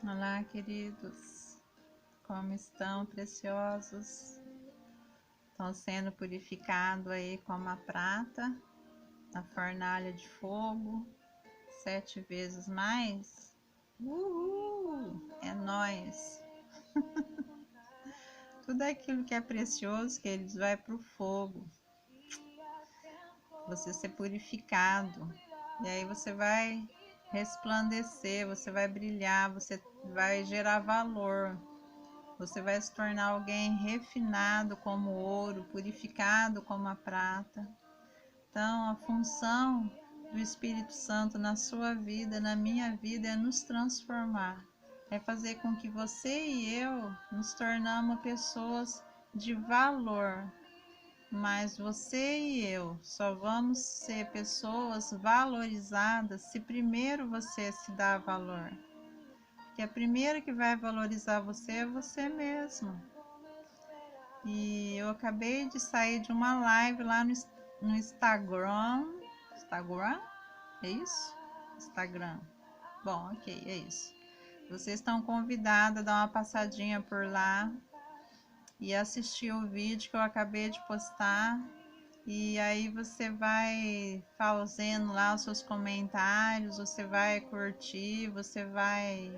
Olá, queridos, como estão, preciosos? Estão sendo purificados aí como a prata na fornalha de fogo, 7 vezes mais? Uhul! É nóis! Tudo aquilo que é precioso, queridos, vai para o fogo. Você ser purificado, e aí você vai resplandecer, você vai brilhar, você vai gerar valor. Você vai se tornar alguém refinado como o ouro, purificado como a prata. Então, a função do Espírito Santo na sua vida, na minha vida, é nos transformar. É fazer com que você e eu nos tornamos pessoas de valor. Mas você e eu só vamos ser pessoas valorizadas se primeiro você se dá valor. Que a primeira que vai valorizar você é você mesmo. E eu acabei de sair de uma live lá no Instagram. Instagram? É isso? Instagram. Bom, ok, é isso. Vocês estão convidados a dar uma passadinha por lá e assistir o vídeo que eu acabei de postar. E aí você vai fazendo lá os seus comentários, você vai curtir, você vai...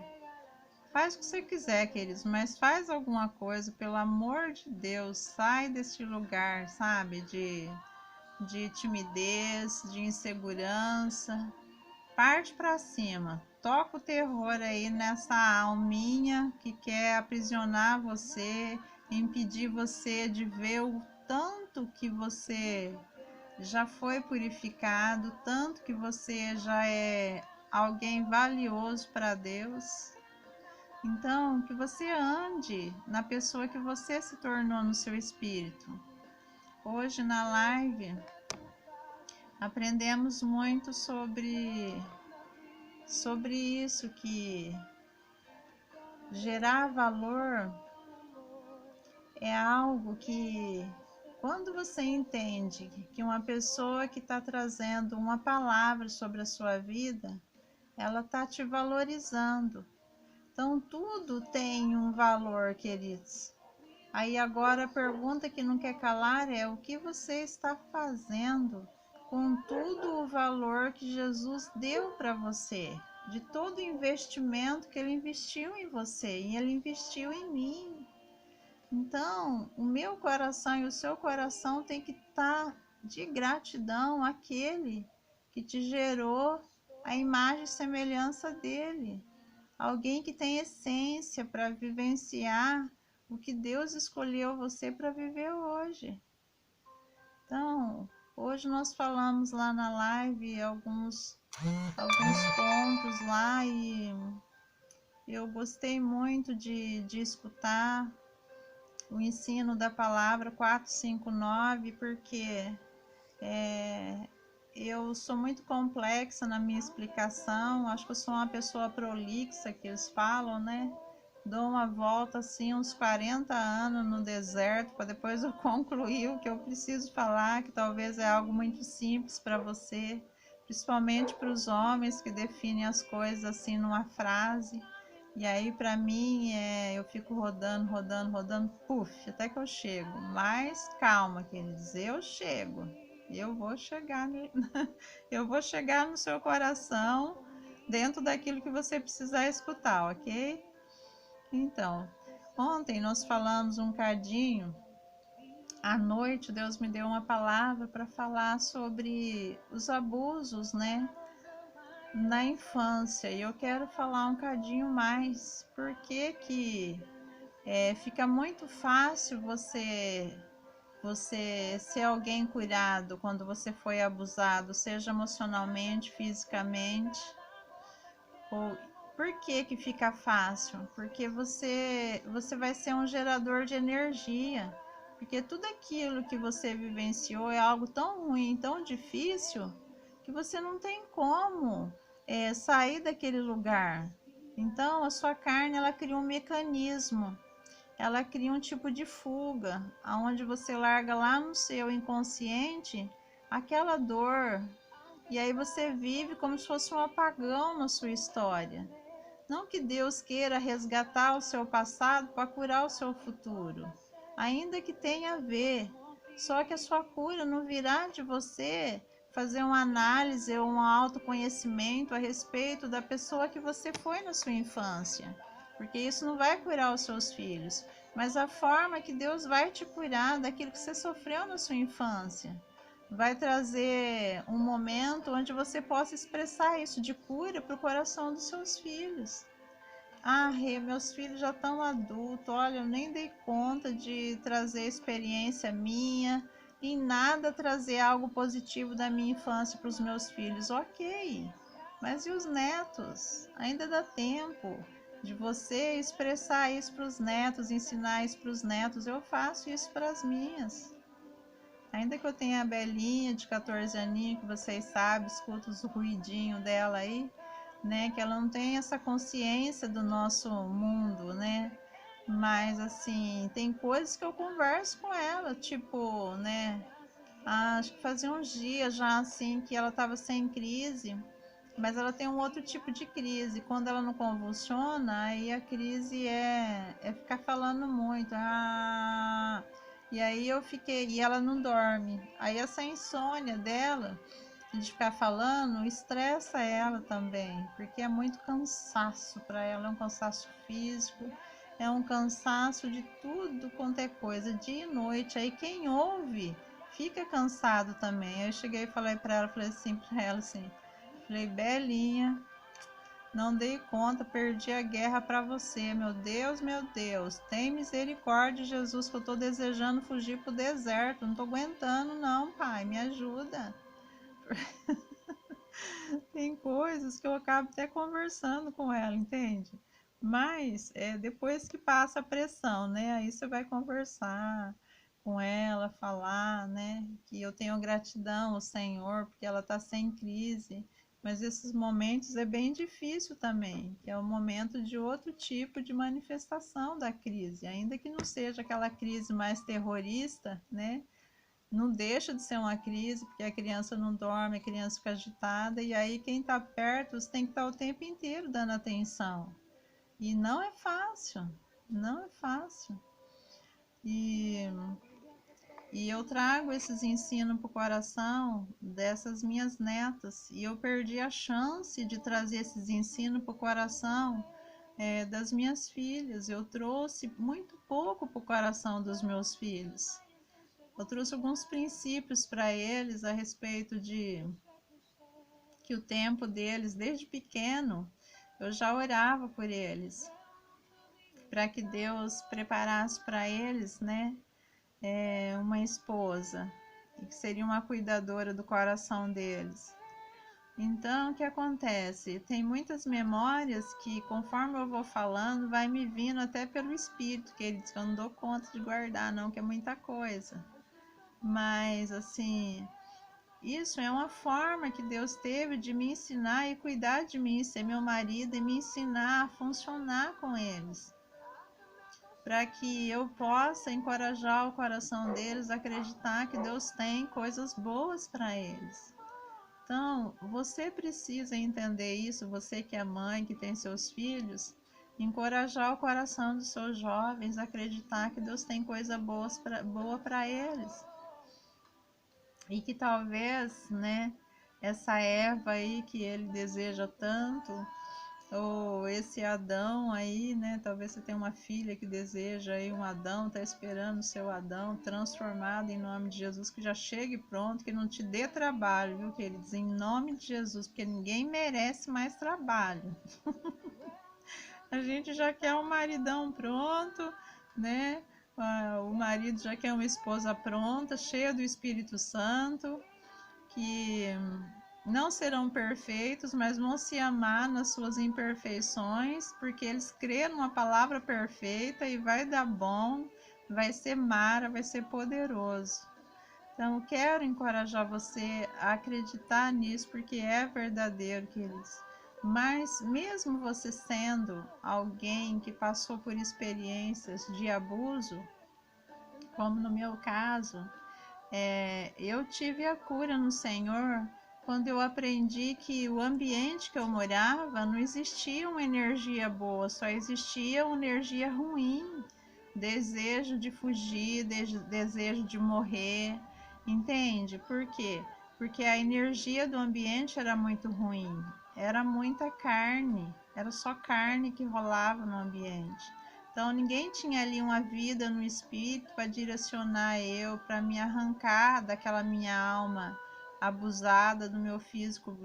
Faz o que você quiser, queridos, mas faz alguma coisa, pelo amor de Deus, sai desse lugar, sabe, de timidez, de insegurança, parte para cima, toca o terror aí nessa alminha que quer aprisionar você, impedir você de ver o tanto que você já foi purificado, tanto que você já é alguém valioso para Deus. Então, que você ande na pessoa que você se tornou no seu espírito. Hoje na live aprendemos muito sobre isso, que gerar valor é algo que, quando você entende que uma pessoa que está trazendo uma palavra sobre a sua vida, ela está te valorizando. Então, tudo tem um valor, queridos. Aí agora a pergunta que não quer calar é: o que você está fazendo com todo o valor que Jesus deu para você? De todo o investimento que Ele investiu em você, e Ele investiu em mim. Então, o meu coração e o seu coração tem que estar de gratidão àquele que te gerou a imagem e semelhança dele. Alguém que tem essência para vivenciar o que Deus escolheu você para viver hoje. Então, hoje nós falamos lá na live alguns pontos lá, e eu gostei muito de escutar o ensino da palavra 459, porque eu sou muito complexa na minha explicação. Acho que eu sou uma pessoa prolixa, que eles falam, né? Dou uma volta assim uns 40 anos no deserto para depois eu concluir o que eu preciso falar, que talvez é algo muito simples para você, principalmente para os homens que definem as coisas assim numa frase. E aí para mim eu fico rodando, puf, até que eu chego. Mas calma, queridos, eu chego. Eu vou chegar, eu vou chegar no seu coração, dentro daquilo que você precisar escutar, ok? Então, ontem nós falamos um cadinho, à noite Deus me deu uma palavra para falar sobre os abusos, né, na infância, e eu quero falar um cadinho mais, porque que fica muito fácil você ser alguém curado quando você foi abusado, seja emocionalmente, fisicamente. Ou por que que fica fácil? Porque você vai ser um gerador de energia. Porque tudo aquilo que você vivenciou é algo tão ruim, tão difícil, que você não tem como sair daquele lugar. Então, a sua carne, ela cria um mecanismo, ela cria um tipo de fuga, aonde você larga lá no seu inconsciente aquela dor, e aí você vive como se fosse um apagão na sua história. Não que Deus queira resgatar o seu passado para curar o seu futuro, ainda que tenha a ver. Só que a sua cura não virá de você fazer uma análise ou um autoconhecimento a respeito da pessoa que você foi na sua infância, porque isso não vai curar os seus filhos, mas a forma que Deus vai te curar daquilo que você sofreu na sua infância. Vai trazer um momento onde você possa expressar isso de cura para o coração dos seus filhos. Ah, Rê, meus filhos já estão adultos, olha, eu nem dei conta de trazer experiência minha, em nada trazer algo positivo da minha infância para os meus filhos. Ok, mas e os netos? Ainda dá tempo de você expressar isso para os netos, ensinar isso para os netos. Eu faço isso para as minhas. Ainda que eu tenha a Belinha de 14 aninhos, que vocês sabem, escuta os ruidinhos dela aí, né? Que ela não tem essa consciência do nosso mundo, né? Mas, assim, tem coisas que eu converso com ela, tipo, né? Acho que fazia uns dias já, assim, que ela estava sem crise, mas ela tem um outro tipo de crise. Quando ela não convulsiona, aí a crise é ficar falando muito. Ah, e aí eu fiquei, e ela não dorme. Aí essa insônia dela, de ficar falando, estressa ela também, porque é muito cansaço para ela, é um cansaço físico, é um cansaço de tudo quanto é coisa, dia e noite. Aí quem ouve fica cansado também. Aí eu cheguei e falei para ela, falei assim para ela assim, falei, Belinha, não dei conta, perdi a guerra para você, meu Deus, tem misericórdia, Jesus, que eu tô desejando fugir pro deserto, não tô aguentando não, pai, me ajuda. Tem coisas que eu acabo até conversando com ela, entende? Mas depois que passa a pressão, né? Aí você vai conversar com ela, falar, né? Que eu tenho gratidão ao Senhor, porque ela está sem crise. Mas esses momentos é bem difícil também, que é o momento de outro tipo de manifestação da crise, ainda que não seja aquela crise mais terrorista, né? Não deixa de ser uma crise, porque a criança não dorme, a criança fica agitada, e aí quem está perto você tem que estar o tempo inteiro dando atenção. E não é fácil, não é fácil. E, e eu trago esses ensinos para o coração dessas minhas netas, e eu perdi a chance de trazer esses ensinos para o coração das minhas filhas. Eu trouxe muito pouco para o coração dos meus filhos. Eu trouxe alguns princípios para eles a respeito de que o tempo deles, desde pequeno, eu já orava por eles, para que Deus preparasse para eles, né, uma esposa, e que seria uma cuidadora do coração deles. Então, o que acontece? Tem muitas memórias que, conforme eu vou falando, vai me vindo até pelo Espírito, que ele diz que eu não dou conta de guardar, não, que é muita coisa. Mas, assim, isso é uma forma que Deus teve de me ensinar e cuidar de mim, ser meu marido e me ensinar a funcionar com eles, para que eu possa encorajar o coração deles a acreditar que Deus tem coisas boas para eles. Então, você precisa entender isso, você que é mãe, que tem seus filhos, encorajar o coração dos seus jovens a acreditar que Deus tem coisa boa para eles. E que talvez, né, essa Eva aí que ele deseja tanto, ou esse Adão aí, né, talvez você tenha uma filha que deseja aí um Adão, tá esperando o seu Adão transformado em nome de Jesus, que já chegue pronto, que não te dê trabalho, viu, queridos, em nome de Jesus, porque ninguém merece mais trabalho. A gente já quer um maridão pronto, né? O marido já quer uma esposa pronta, cheia do Espírito Santo, que não serão perfeitos, mas vão se amar nas suas imperfeições, porque eles creram numa palavra perfeita e vai dar bom, vai ser mara, vai ser poderoso. Então, eu quero encorajar você a acreditar nisso, porque é verdadeiro, queridos. Mas mesmo você sendo alguém que passou por experiências de abuso, como no meu caso, eu tive a cura no Senhor quando eu aprendi que o ambiente que eu morava não existia uma energia boa, só existia uma energia ruim, desejo de fugir, desejo de morrer, entende? Por quê? Porque a energia do ambiente era muito ruim, era muita carne, era só carne que rolava no ambiente. Então ninguém tinha ali uma vida no espírito para direcionar eu, para me arrancar daquela minha alma abusada, do meu físico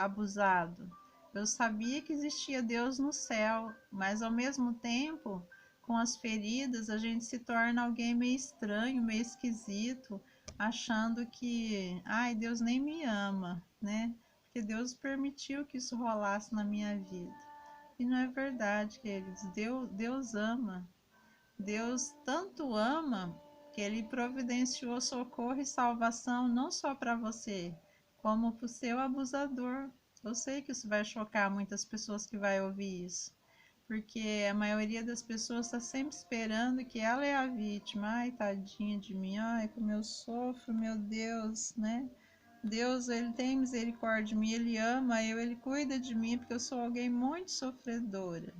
abusado. Eu sabia que existia Deus no céu, mas ao mesmo tempo, com as feridas, a gente se torna alguém meio estranho, meio esquisito, achando que, ai, Deus nem me ama, né? Porque Deus permitiu que isso rolasse na minha vida. E não é verdade, queridos. Deus ama. Deus tanto ama que Ele providenciou socorro e salvação não só para você, como para o seu abusador. Eu sei que isso vai chocar muitas pessoas que vai ouvir isso, porque a maioria das pessoas está sempre esperando que ela é a vítima. Ai, tadinha de mim, ai, como eu sofro, meu Deus, né? Deus, Ele tem misericórdia de mim, Ele ama eu, Ele cuida de mim, porque eu sou alguém muito sofredora.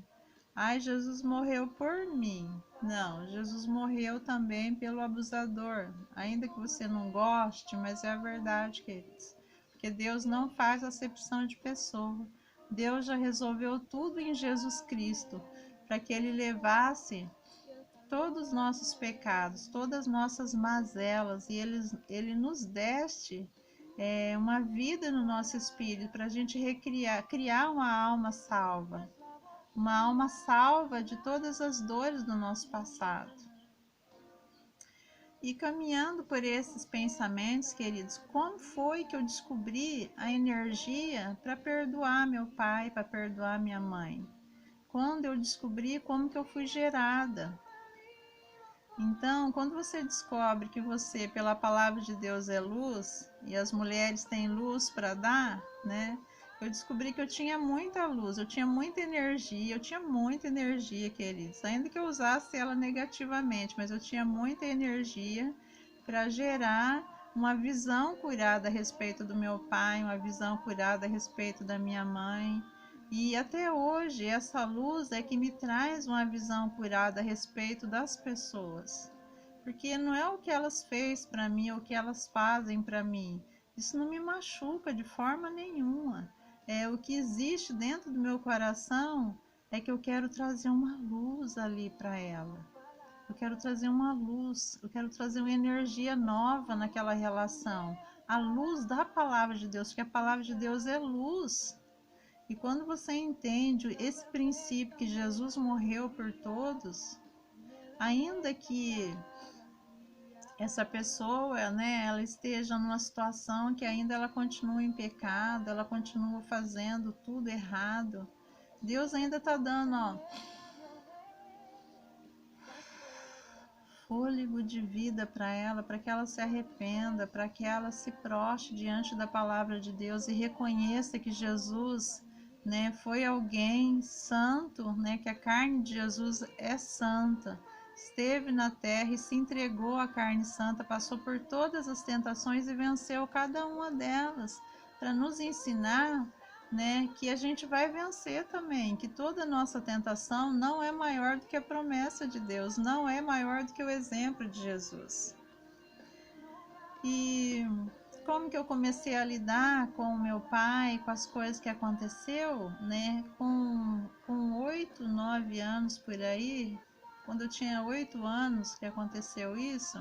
Ai, Jesus morreu por mim. Não, Jesus morreu também pelo abusador. Ainda que você não goste, mas é a verdade, queridos. Porque Deus não faz acepção de pessoa. Deus já resolveu tudo em Jesus Cristo, para que Ele levasse todos os nossos pecados, todas as nossas mazelas, e Ele nos deste uma vida no nosso espírito, para a gente criar uma alma salva. Uma alma salva de todas as dores do nosso passado. E caminhando por esses pensamentos, queridos, como foi que eu descobri a energia para perdoar meu pai, para perdoar minha mãe? Quando eu descobri como que eu fui gerada. Então, quando você descobre que você, pela palavra de Deus, é luz, e as mulheres têm luz para dar, né? Eu descobri que eu tinha muita luz, eu tinha muita energia, queridos. Ainda que eu usasse ela negativamente, mas eu tinha muita energia para gerar uma visão curada a respeito do meu pai, uma visão curada a respeito da minha mãe. E até hoje, essa luz é que me traz uma visão curada a respeito das pessoas. Porque não é o que elas fez para mim, ou o que elas fazem para mim. Isso não me machuca de forma nenhuma. O que existe dentro do meu coração é que eu quero trazer uma luz ali para ela. Eu quero trazer uma luz, eu quero trazer uma energia nova naquela relação. A luz da palavra de Deus, porque a palavra de Deus é luz. E quando você entende esse princípio que Jesus morreu por todos, ainda que essa pessoa, né, ela esteja numa situação que ainda ela continua em pecado, ela continua fazendo tudo errado, Deus ainda está dando, ó, fôlego de vida para ela, para que ela se arrependa, para que ela se prostre diante da palavra de Deus e reconheça que Jesus, né, foi alguém santo, né, que a carne de Jesus é santa, esteve na terra e se entregou à carne santa, passou por todas as tentações e venceu cada uma delas, para nos ensinar, né, que a gente vai vencer também, que toda nossa tentação não é maior do que a promessa de Deus, não é maior do que o exemplo de Jesus. E como que eu comecei a lidar com o meu pai, com as coisas que aconteceu, né, com 8, 9 anos por aí, quando eu tinha 8 anos que aconteceu isso,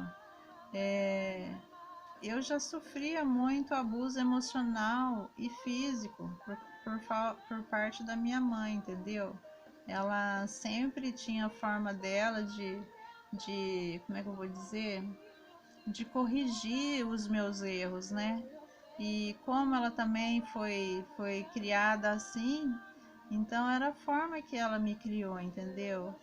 eu já sofria muito abuso emocional e físico por parte da minha mãe, entendeu? Ela sempre tinha a forma dela como é que eu vou dizer? De corrigir os meus erros, né? E como ela também foi criada assim, então era a forma que ela me criou, entendeu?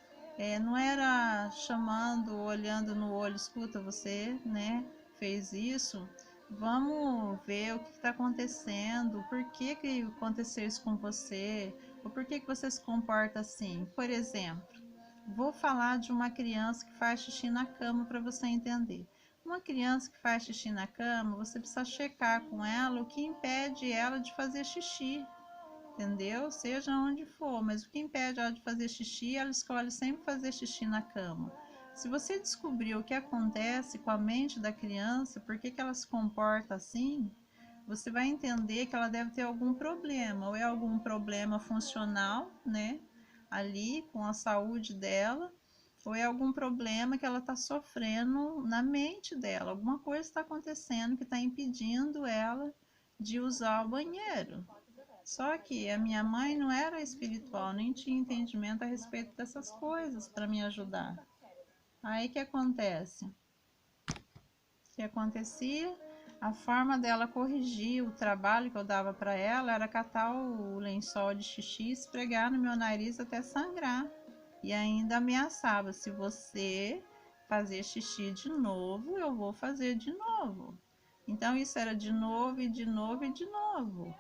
Não era chamando, olhando no olho, escuta, você, né, fez isso, vamos ver o que está acontecendo, por que aconteceu isso com você, ou por que você se comporta assim. Por exemplo, vou falar de uma criança que faz xixi na cama para você entender. Uma criança que faz xixi na cama, você precisa checar com ela o que impede ela de fazer xixi, entendeu? Seja onde for, mas o que impede ela de fazer xixi, ela escolhe sempre fazer xixi na cama. Se você descobrir o que acontece com a mente da criança, por que ela se comporta assim, você vai entender que ela deve ter algum problema, ou é algum problema funcional, né, ali com a saúde dela, ou é algum problema que ela está sofrendo na mente dela, alguma coisa está acontecendo que está impedindo ela de usar o banheiro. Só que a minha mãe não era espiritual, nem tinha entendimento a respeito dessas coisas para me ajudar. Aí que acontece? O que acontecia? A forma dela corrigir o trabalho que eu dava para ela era catar o lençol de xixi e esfregar no meu nariz até sangrar. E ainda ameaçava: se você fazer xixi de novo, eu vou fazer de novo. Então isso era de novo e de novo e de novo.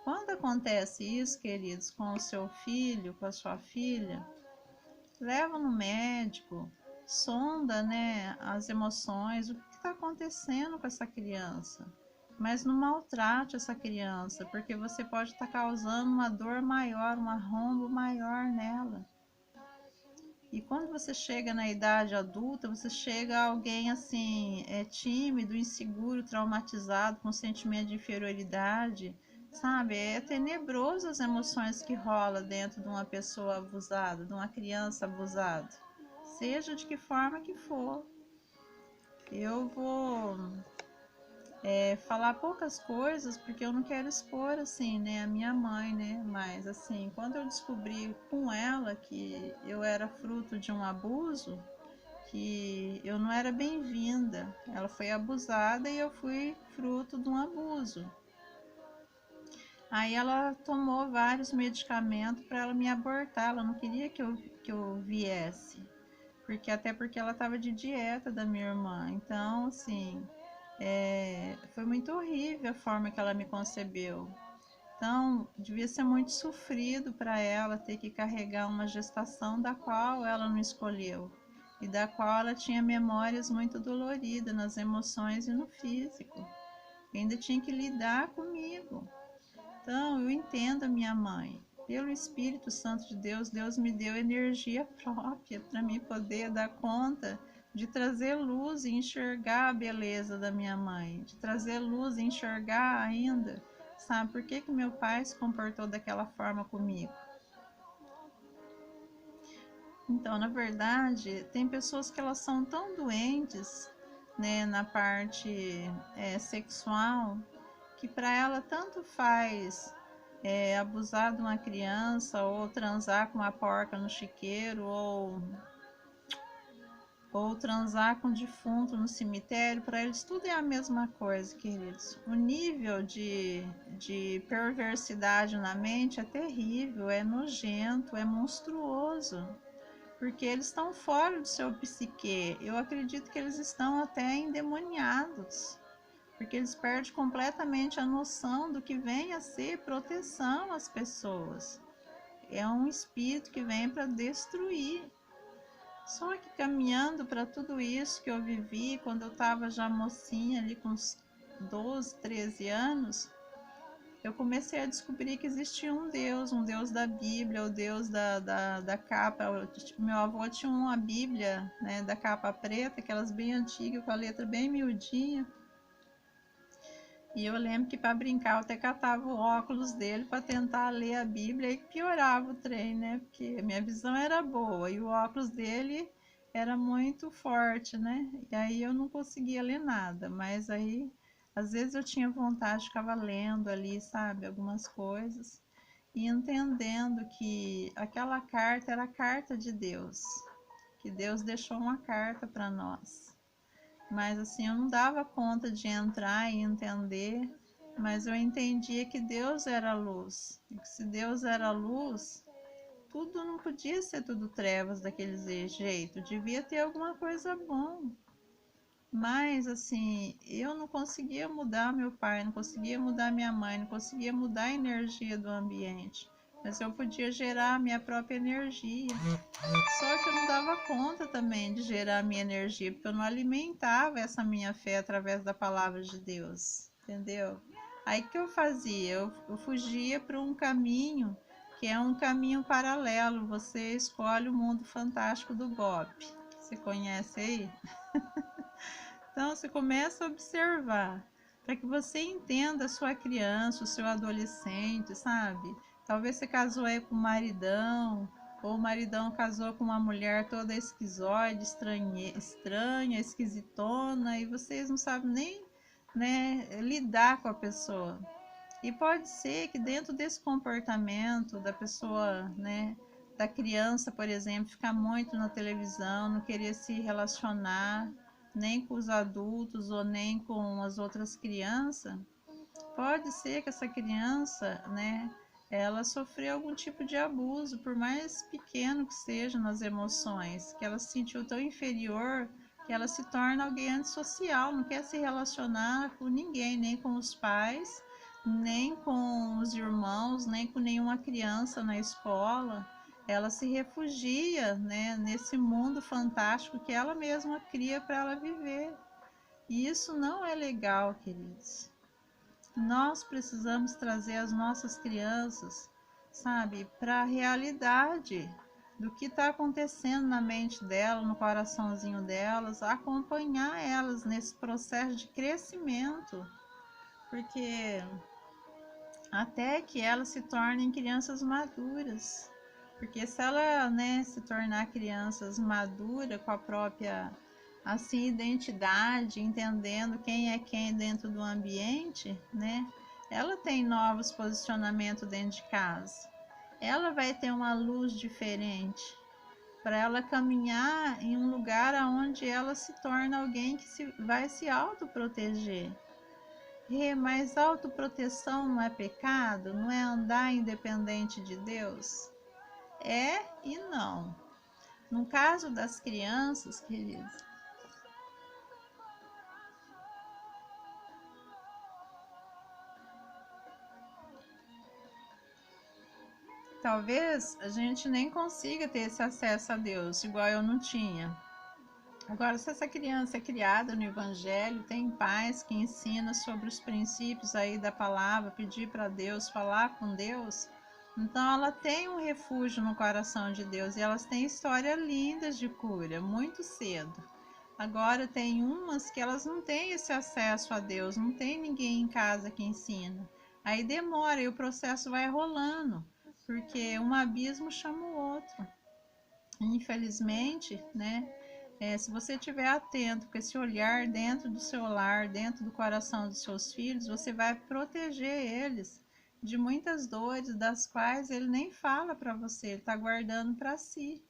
Quando acontece isso, queridos, com o seu filho, com a sua filha, leva no médico, sonda, né, as emoções, o que está acontecendo com essa criança. Mas não maltrate essa criança, porque você pode estar causando uma dor maior, um arrombo maior nela. E quando você chega na idade adulta, você chega a alguém assim, tímido, inseguro, traumatizado, com sentimento de inferioridade, sabe? É tenebroso as emoções que rola dentro de uma pessoa abusada, de uma criança abusada, seja de que forma que for. Eu vou falar poucas coisas porque eu não quero expor assim, né, a minha mãe, né? Mas assim, quando eu descobri com ela que eu era fruto de um abuso, que eu não era bem-vinda, ela foi abusada e eu fui fruto de um abuso. Aí ela tomou vários medicamentos para ela me abortar, ela não queria que eu viesse, até porque ela estava de dieta da minha irmã. Então, assim, foi muito horrível a forma que ela me concebeu. Então, devia ser muito sofrido para ela ter que carregar uma gestação da qual ela não escolheu e da qual ela tinha memórias muito doloridas nas emoções e no físico. E ainda tinha que lidar comigo. Então, eu entendo a minha mãe. Pelo Espírito Santo de Deus, Deus me deu energia própria para mim poder dar conta de trazer luz e enxergar a beleza da minha mãe, de trazer luz e enxergar ainda, sabe, por que meu pai se comportou daquela forma comigo. Então, na verdade, tem pessoas que elas são tão doentes, né, na parte sexual, que para ela tanto faz abusar de uma criança, ou transar com uma porca no chiqueiro, ou transar com um defunto no cemitério. Para eles tudo é a mesma coisa, queridos. O nível de perversidade na mente é terrível, é nojento, é monstruoso, porque eles estão fora do seu psique. Eu acredito que eles estão até endemoniados, porque eles perdem completamente a noção do que vem a ser proteção às pessoas. É um espírito que vem para destruir. Só que caminhando para tudo isso que eu vivi, quando eu estava já mocinha, ali com uns 12, 13 anos, eu comecei a descobrir que existia um Deus da Bíblia, o Deus da capa. Meu avô tinha uma Bíblia, né, da capa preta, aquelas bem antigas, com a letra bem miudinha. E eu lembro que para brincar eu até catava o óculos dele para tentar ler a Bíblia, e piorava o trem, né? Porque a minha visão era boa e o óculos dele era muito forte, né? E aí eu não conseguia ler nada, mas aí às vezes eu tinha vontade, ficava lendo ali, sabe, algumas coisas e entendendo que aquela carta era a carta de Deus, que Deus deixou uma carta para nós. Mas assim, eu não dava conta de entrar e entender, mas eu entendia que Deus era luz. E que se Deus era luz, tudo não podia ser tudo trevas daquele jeito, devia ter alguma coisa bom. Mas assim, eu não conseguia mudar meu pai, não conseguia mudar minha mãe, não conseguia mudar a energia do ambiente, mas eu podia gerar a minha própria energia. Só que eu não dava conta também de gerar a minha energia, porque eu não alimentava essa minha fé através da palavra de Deus, entendeu? Aí o que eu fazia? Eu fugia para um caminho que é um caminho paralelo. Você escolhe o mundo fantástico do Bob. Você conhece aí? Então você começa a observar para que você entenda a sua criança, o seu adolescente, sabe? Talvez você casou aí com um maridão, ou o maridão casou com uma mulher toda esquizoide, estranha, esquisitona, e vocês não sabem nem, né, lidar com a pessoa. E pode ser que dentro desse comportamento da pessoa, né, da criança, por exemplo, ficar muito na televisão, não querer se relacionar nem com os adultos ou nem com as outras crianças, pode ser que essa criança, né, ela sofreu algum tipo de abuso, por mais pequeno que seja nas emoções, que ela se sentiu tão inferior que ela se torna alguém antissocial, não quer se relacionar com ninguém, nem com os pais, nem com os irmãos, nem com nenhuma criança na escola. Ela se refugia, né, nesse mundo fantástico que ela mesma cria para ela viver. E isso não é legal, queridos. Nós precisamos trazer as nossas crianças, sabe, para a realidade do que está acontecendo na mente dela, no coraçãozinho delas, acompanhar elas nesse processo de crescimento, porque até que elas se tornem crianças maduras. Porque se ela, né, se tornar crianças maduras com a própria assim identidade, entendendo quem é quem dentro do ambiente, né? Ela tem novos posicionamentos dentro de casa. Ela vai ter uma luz diferente para ela caminhar em um lugar onde ela se torna alguém que vai se autoproteger. Mas autoproteção não é pecado? Não é andar independente de Deus? É e não. No caso das crianças, queridos, talvez a gente nem consiga ter esse acesso a Deus, igual eu não tinha. Agora, se essa criança é criada no Evangelho, tem pais que ensinam sobre os princípios aí da palavra, pedir para Deus, falar com Deus, então ela tem um refúgio no coração de Deus e elas têm histórias lindas de cura, muito cedo. Agora tem umas que elas não têm esse acesso a Deus, não tem ninguém em casa que ensina. Aí demora e o processo vai rolando, porque um abismo chama o outro. Infelizmente, né? Se você estiver atento com esse olhar dentro do seu lar, dentro do coração dos seus filhos, você vai proteger eles de muitas dores, das quais ele nem fala para você, ele está guardando para si.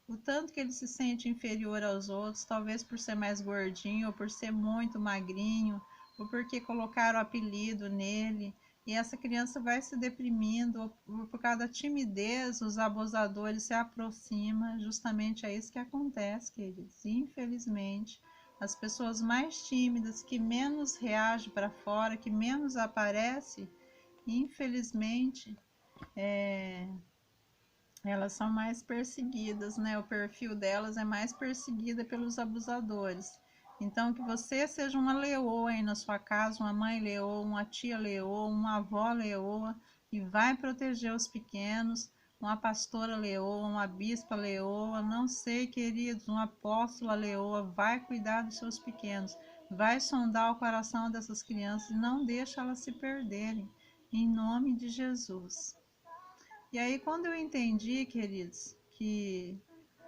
O tanto que ele se sente inferior aos outros, talvez por ser mais gordinho, ou por ser muito magrinho, ou porque colocaram o apelido nele, e essa criança vai se deprimindo, ou por causa da timidez, os abusadores se aproximam, justamente é isso que acontece, queridos. Infelizmente, as pessoas mais tímidas, que menos reagem para fora, que menos aparecem, infelizmente, elas são mais perseguidas, né? O perfil delas é mais perseguida pelos abusadores. Então, que você seja uma leoa aí na sua casa, uma mãe leoa, uma tia leoa, uma avó leoa, e vai proteger os pequenos, uma pastora leoa, uma bispa leoa, não sei, queridos, uma apóstola leoa, vai cuidar dos seus pequenos, vai sondar o coração dessas crianças e não deixa elas se perderem, em nome de Jesus. E aí, quando eu entendi, queridos, que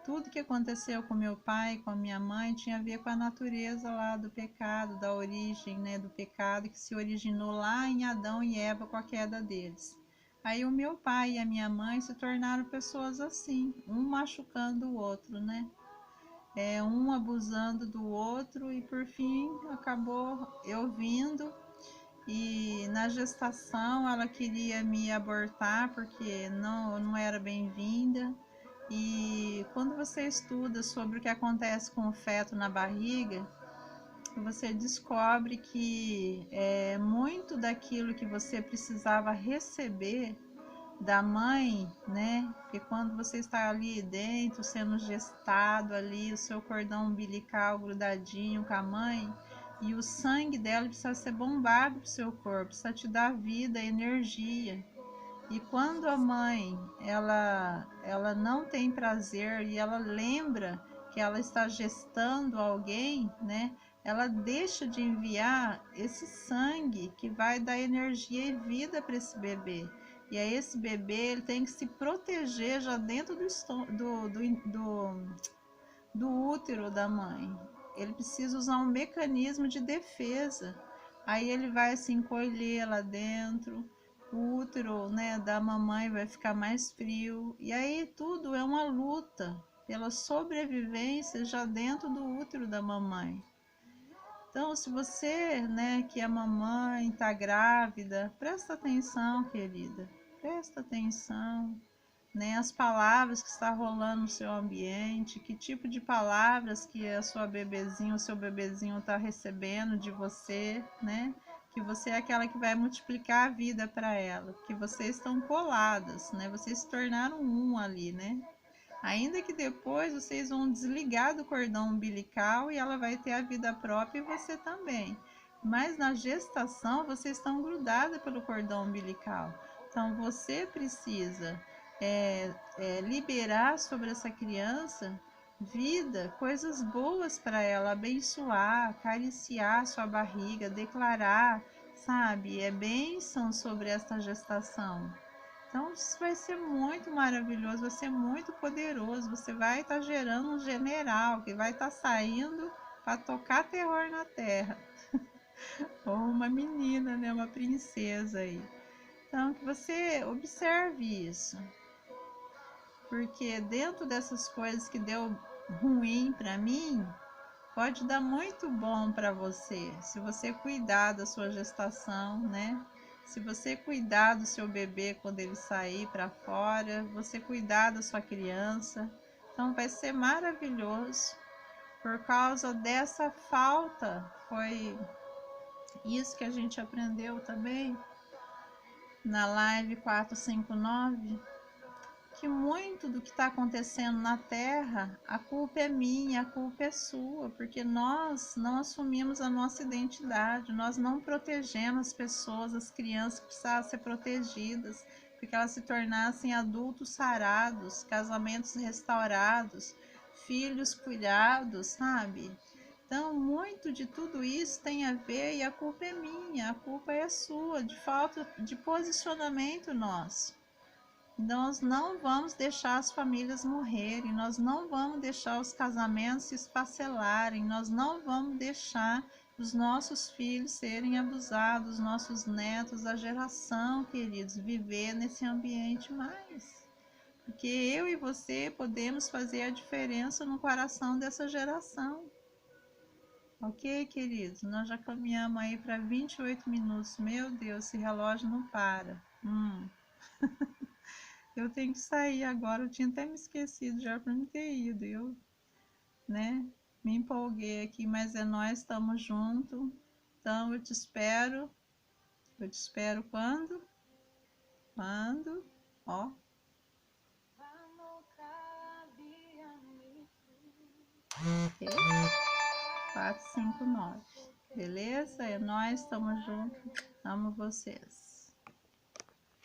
tudo que aconteceu com meu pai, com a minha mãe, tinha a ver com a natureza lá do pecado, da origem, né, do pecado que se originou lá em Adão e Eva com a queda deles. Aí o meu pai e a minha mãe se tornaram pessoas assim, um machucando o outro, né? Um abusando do outro e por fim acabou eu vindo. E na gestação ela queria me abortar porque não era bem-vinda. E quando você estuda sobre o que acontece com o feto na barriga, você descobre que muito daquilo que você precisava receber da mãe, né? Porque quando você está ali dentro, sendo gestado ali, o seu cordão umbilical grudadinho com a mãe, e o sangue dela precisa ser bombado pro seu corpo, precisa te dar vida, energia. E quando a mãe, ela não tem prazer e ela lembra que ela está gestando alguém, né? Ela deixa de enviar esse sangue que vai dar energia e vida para esse bebê. E aí esse bebê, ele tem que se proteger já dentro do útero da mãe. Ele precisa usar um mecanismo de defesa. Aí ele vai se encolher lá dentro, o útero, né, da mamãe vai ficar mais frio. E aí tudo é uma luta pela sobrevivência já dentro do útero da mamãe. Então, se você, né, que é mamãe, está grávida, presta atenção, querida, presta atenção, né, as palavras que está rolando no seu ambiente, que tipo de palavras que a sua bebezinho, o seu bebezinho está recebendo de você, né, que você é aquela que vai multiplicar a vida para ela, que vocês estão coladas, né, vocês se tornaram um ali, né. Ainda que depois vocês vão desligar do cordão umbilical e ela vai ter a vida própria e você também. Mas na gestação vocês estão grudadas pelo cordão umbilical. Então você precisa liberar sobre essa criança vida, coisas boas para ela, abençoar, acariciar sua barriga, declarar, sabe, bênção sobre esta gestação. Então, isso vai ser muito maravilhoso, vai ser muito poderoso. Você vai estar gerando um general que vai estar saindo para tocar terror na terra. Ou uma menina, né? Uma princesa aí. Então, que você observe isso. Porque dentro dessas coisas que deu ruim para mim, pode dar muito bom para você. Se você cuidar da sua gestação, né? Se você cuidar do seu bebê quando ele sair para fora, você cuidar da sua criança, então vai ser maravilhoso. Por causa dessa falta, foi isso que a gente aprendeu também na live 459, que muito do que está acontecendo na Terra, a culpa é minha, a culpa é sua, porque nós não assumimos a nossa identidade, nós não protegemos as pessoas, as crianças que precisavam ser protegidas, porque elas se tornassem adultos sarados, casamentos restaurados, filhos cuidados, sabe? Então, muito de tudo isso tem a ver e a culpa é minha, a culpa é sua, de falta de posicionamento nosso. Nós não vamos deixar as famílias morrerem, nós não vamos deixar os casamentos se esfacelarem, nós não vamos deixar os nossos filhos serem abusados, os nossos netos, a geração, queridos, viver nesse ambiente mais. Porque eu e você podemos fazer a diferença no coração dessa geração. Ok, queridos? Nós já caminhamos aí para 28 minutos. Meu Deus, esse relógio não para. Eu tenho que sair agora, eu tinha até me esquecido já para não ter ido. Eu, né, me empolguei aqui, mas é nós, estamos juntos. Então eu te espero. Eu te espero quando? Quando? Ó. Ok? 459. Beleza? É nós, estamos juntos. Amo vocês.